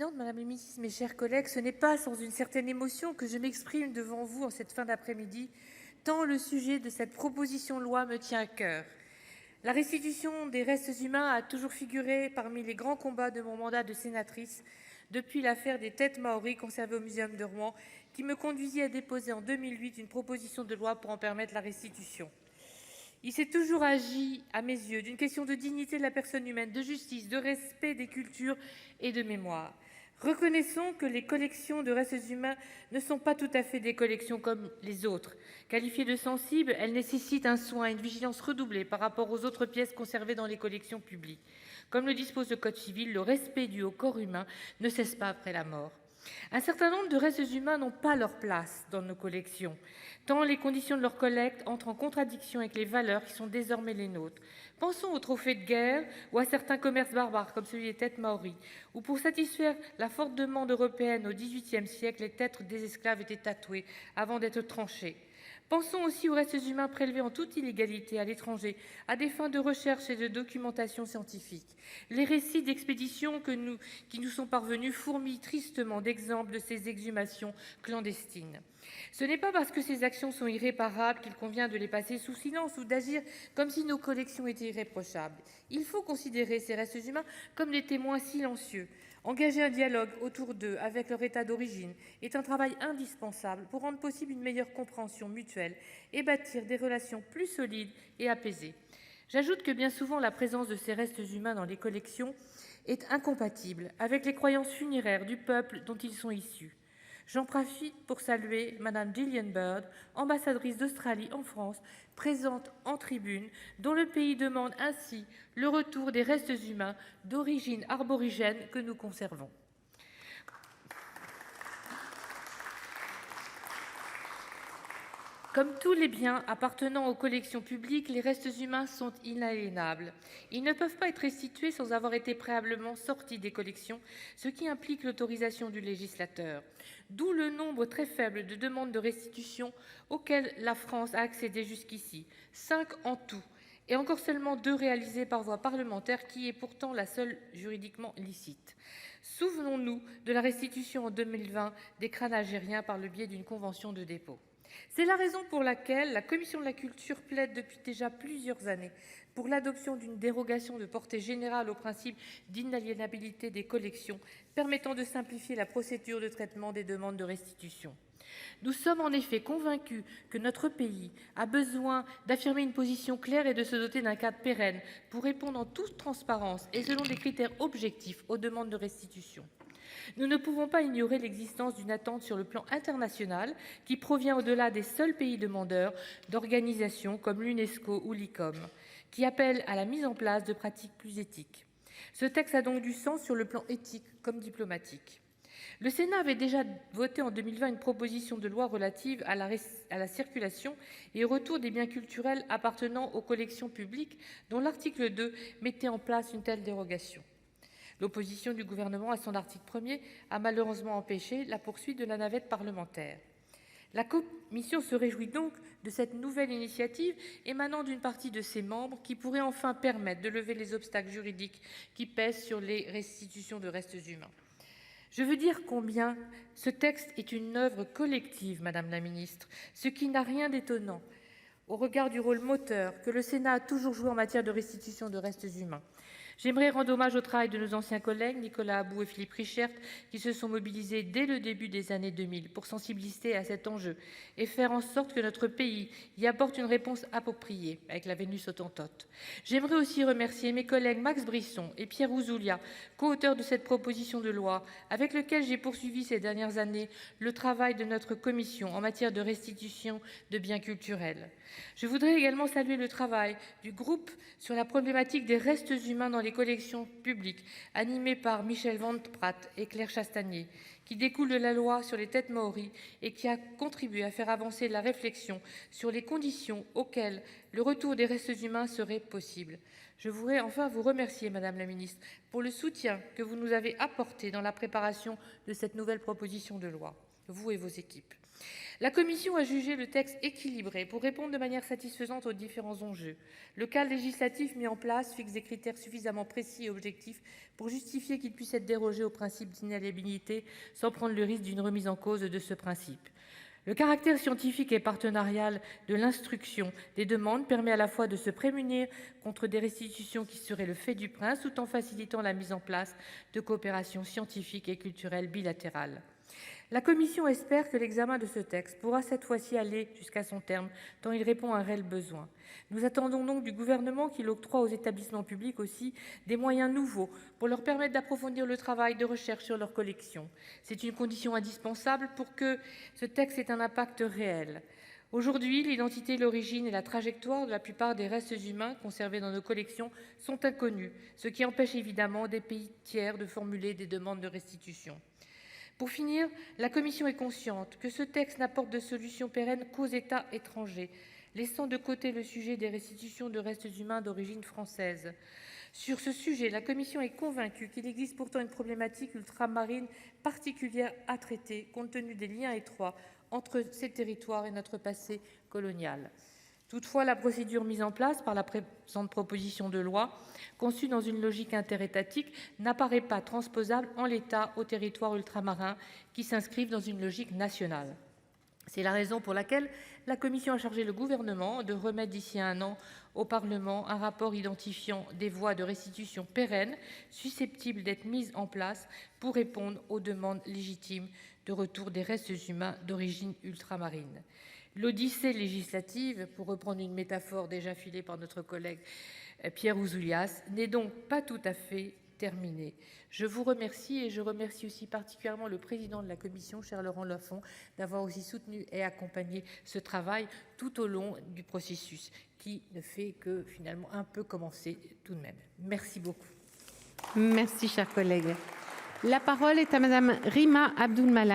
Présidente, Madame la Ministre, mes chers collègues, ce n'est pas sans une certaine émotion que je m'exprime devant vous en cette fin d'après-midi, tant le sujet de cette proposition de loi me tient à cœur. La restitution des restes humains a toujours figuré parmi les grands combats de mon mandat de sénatrice, depuis l'affaire des têtes maories conservées au Muséum de Rouen, qui me conduisit à déposer en 2008 une proposition de loi pour en permettre la restitution. Il s'est toujours agi, à mes yeux, d'une question de dignité de la personne humaine, de justice, de respect des cultures et de mémoire. Reconnaissons que les collections de restes humains ne sont pas tout à fait des collections comme les autres. Qualifiées de sensibles, elles nécessitent un soin et une vigilance redoublée par rapport aux autres pièces conservées dans les collections publiques. Comme le dispose le Code civil, le respect dû au corps humain ne cesse pas après la mort. Un certain nombre de restes humains n'ont pas leur place dans nos collections, tant les conditions de leur collecte entrent en contradiction avec les valeurs qui sont désormais les nôtres. Pensons aux trophées de guerre ou à certains commerces barbares comme celui des têtes maories, où pour satisfaire la forte demande européenne au XVIIIe siècle, les têtes des esclaves étaient tatouées avant d'être tranchées. Pensons aussi aux restes humains prélevés en toute illégalité à l'étranger, à des fins de recherche et de documentation scientifique. Les récits d'expéditions qui nous sont parvenus fourmillent tristement d'exemples de ces exhumations clandestines. Ce n'est pas parce que ces actions sont irréparables qu'il convient de les passer sous silence ou d'agir comme si nos collections étaient irréprochables. Il faut considérer ces restes humains comme des témoins silencieux. Engager un dialogue autour d'eux avec leur état d'origine est un travail indispensable pour rendre possible une meilleure compréhension mutuelle et bâtir des relations plus solides et apaisées. J'ajoute que bien souvent la présence de ces restes humains dans les collections est incompatible avec les croyances funéraires du peuple dont ils sont issus. J'en profite pour saluer Madame Gillian Bird, ambassadrice d'Australie en France, présente en tribune, dont le pays demande ainsi le retour des restes humains d'origine aborigène que nous conservons. Comme tous les biens appartenant aux collections publiques, les restes humains sont inaliénables. Ils ne peuvent pas être restitués sans avoir été préalablement sortis des collections, ce qui implique l'autorisation du législateur. D'où le nombre très faible de demandes de restitution auxquelles la France a accédé jusqu'ici, 5 en tout, et encore seulement 2 réalisées par voie parlementaire, qui est pourtant la seule juridiquement licite. Souvenons-nous de la restitution en 2020 des crânes algériens par le biais d'une convention de dépôt. C'est la raison pour laquelle la Commission de la Culture plaide depuis déjà plusieurs années pour l'adoption d'une dérogation de portée générale au principe d'inaliénabilité des collections, permettant de simplifier la procédure de traitement des demandes de restitution. Nous sommes en effet convaincus que notre pays a besoin d'affirmer une position claire et de se doter d'un cadre pérenne pour répondre en toute transparence et selon des critères objectifs aux demandes de restitution. Nous ne pouvons pas ignorer l'existence d'une attente sur le plan international qui provient au-delà des seuls pays demandeurs d'organisations comme l'UNESCO ou l'ICOM, qui appellent à la mise en place de pratiques plus éthiques. Ce texte a donc du sens sur le plan éthique comme diplomatique. Le Sénat avait déjà voté en 2020 une proposition de loi relative à la circulation et au retour des biens culturels appartenant aux collections publiques, dont l'article 2 mettait en place une telle dérogation. L'opposition du gouvernement à son article 1er a malheureusement empêché la poursuite de la navette parlementaire. La Commission se réjouit donc de cette nouvelle initiative émanant d'une partie de ses membres qui pourrait enfin permettre de lever les obstacles juridiques qui pèsent sur les restitutions de restes humains. Je veux dire combien ce texte est une œuvre collective, Madame la Ministre, ce qui n'a rien d'étonnant au regard du rôle moteur que le Sénat a toujours joué en matière de restitution de restes humains. J'aimerais rendre hommage au travail de nos anciens collègues, Nicolas About et Philippe Richert, qui se sont mobilisés dès le début des années 2000 pour sensibiliser à cet enjeu et faire en sorte que notre pays y apporte une réponse appropriée avec la Vénus Hottentote. J'aimerais aussi remercier mes collègues Max Brisson et Pierre Ouzoulias, co-auteurs de cette proposition de loi, avec lequel j'ai poursuivi ces dernières années le travail de notre commission en matière de restitution de biens culturels. Je voudrais également saluer le travail du groupe sur la problématique des restes humains dans les collections publiques, animé par Michel Van Pratt et Claire Chastanier, qui découle de la loi sur les têtes maories et qui a contribué à faire avancer la réflexion sur les conditions auxquelles le retour des restes humains serait possible. Je voudrais enfin vous remercier, Madame la Ministre, pour le soutien que vous nous avez apporté dans la préparation de cette nouvelle proposition de loi, vous et vos équipes. La commission a jugé le texte équilibré pour répondre de manière satisfaisante aux différents enjeux. Le cadre législatif mis en place fixe des critères suffisamment précis et objectifs pour justifier qu'il puisse être dérogé au principe d'inaliénabilité sans prendre le risque d'une remise en cause de ce principe. Le caractère scientifique et partenarial de l'instruction des demandes permet à la fois de se prémunir contre des restitutions qui seraient le fait du prince, tout en facilitant la mise en place de coopérations scientifiques et culturelles bilatérales. La Commission espère que l'examen de ce texte pourra cette fois-ci aller jusqu'à son terme, tant il répond à un réel besoin. Nous attendons donc du gouvernement qu'il octroie aux établissements publics aussi des moyens nouveaux pour leur permettre d'approfondir le travail de recherche sur leurs collections. C'est une condition indispensable pour que ce texte ait un impact réel. Aujourd'hui, l'identité, l'origine et la trajectoire de la plupart des restes humains conservés dans nos collections sont inconnus, ce qui empêche évidemment des pays tiers de formuler des demandes de restitution. Pour finir, la Commission est consciente que ce texte n'apporte de solution pérenne qu'aux États étrangers, laissant de côté le sujet des restitutions de restes humains d'origine française. Sur ce sujet, la Commission est convaincue qu'il existe pourtant une problématique ultramarine particulière à traiter, compte tenu des liens étroits entre ces territoires et notre passé colonial. Toutefois, la procédure mise en place par la présente proposition de loi, conçue dans une logique interétatique, n'apparaît pas transposable en l'état aux territoires ultramarins qui s'inscrivent dans une logique nationale. C'est la raison pour laquelle la Commission a chargé le gouvernement de remettre d'ici à 1 an au Parlement un rapport identifiant des voies de restitution pérennes susceptibles d'être mises en place pour répondre aux demandes légitimes de retour des restes humains d'origine ultramarine. L'odyssée législative, pour reprendre une métaphore déjà filée par notre collègue Pierre Ouzoulias, n'est donc pas tout à fait terminée. Je vous remercie et je remercie aussi particulièrement le président de la commission, cher Laurent Lafon, d'avoir aussi soutenu et accompagné ce travail tout au long du processus, qui ne fait que finalement un peu commencer tout de même. Merci beaucoup. Merci, cher collègue. La parole est à Madame Rima Abdul-Malak.